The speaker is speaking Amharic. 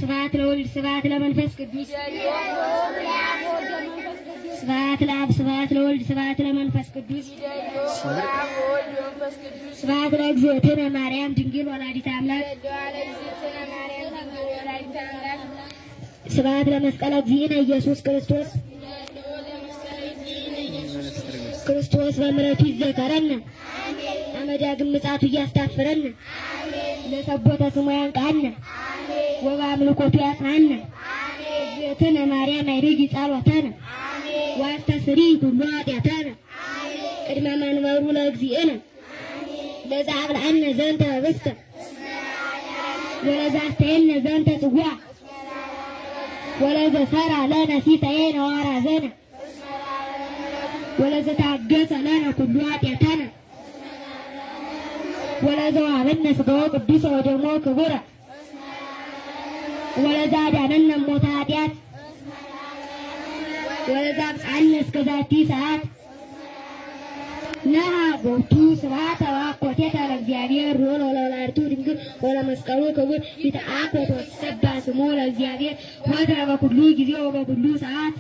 ስብሐት ለወልድ ስብሐት ለመንፈስ ቅዱስ ስብሐት ለአብ ስብሐት ለወልድ ስብሐት ለመንፈስ ቅዱስ ስብሐት ለእግዝእትነ ማርያም ድንግል ወላዲተ አምላክ ስብሐት ለመስቀለ እግዚእነ ኢየሱስ ክርስቶስ ክርስቶስ በምሕረቱ ይዘከረን አመዳግም ምጽአቱ እያስታፍረን ለሰቦተ ስሙ ያንቃን ወበአምልኮቱ ያጽናን እግዝእትነ ማርያም አይርጊ ጸሎተነ ዋስተስሪ ኩሉ ኃጢአተነ ቅድመ መንበሩ ለእግዚእነ ለዘአብልዐነ ዘንተ ኅብስተ ወለዘአስተየነ ዘንተ ጽዋ ወለዘሠርዐ ለነ ሲሳየነ ወአራዘነ ወለዘታገሠ ለነ ኩሉ ኃጢአተነ ወለዘወሀበነ ሥጋሁ ቅዱሰ ወደሙ ክቡረ ወለዘአዳነነ እሞተ ኃጢአት ወለዘአብጽሐነ እስከ ዛቲ ሰዓት ነሐ ቦቱ ስብሐተ ወአኮቴተ ለእግዚአብሔር ወለወላዲቱ ድንግል ወለመስቀሉ ክቡር ይትአኮት ወትሰብሐ ስሙ ለእግዚአብሔር ወትረ በኩሉ ጊዜ ወበኩሉ ሰዓት